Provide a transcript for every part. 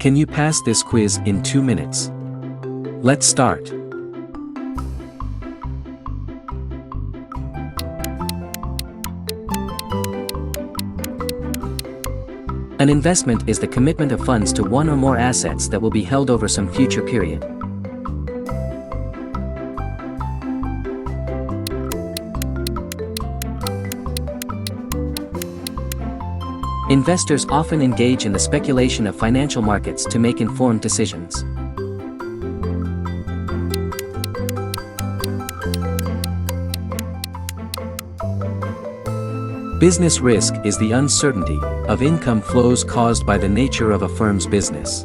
Can you pass this quiz in 2 minutes? Let's start. An investment is the commitment of funds to one or more assets that will be held over some future period. Investors often engage in the speculation of financial markets to make informed decisions. Business risk is the uncertainty of income flows caused by the nature of a firm's business.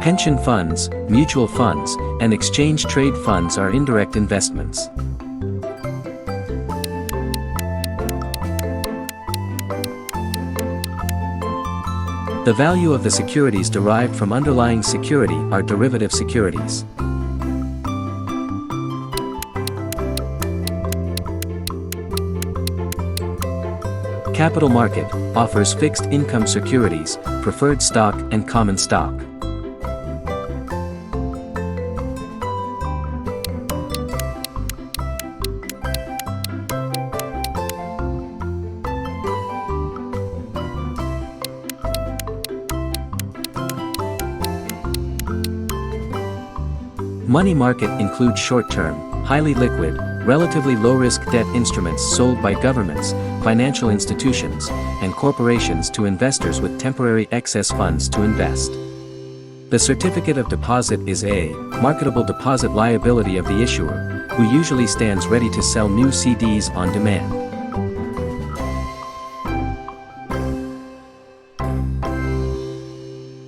Pension funds, mutual funds, and exchange trade funds are indirect investments. The value of the securities derived from underlying security are derivative securities. Capital market offers fixed income securities, preferred stock and common stock. Money market includes short-term, highly liquid, relatively low-risk debt instruments sold by governments, financial institutions, and corporations to investors with temporary excess funds to invest. The certificate of deposit is a marketable deposit liability of the issuer, who usually stands ready to sell new CDs on demand.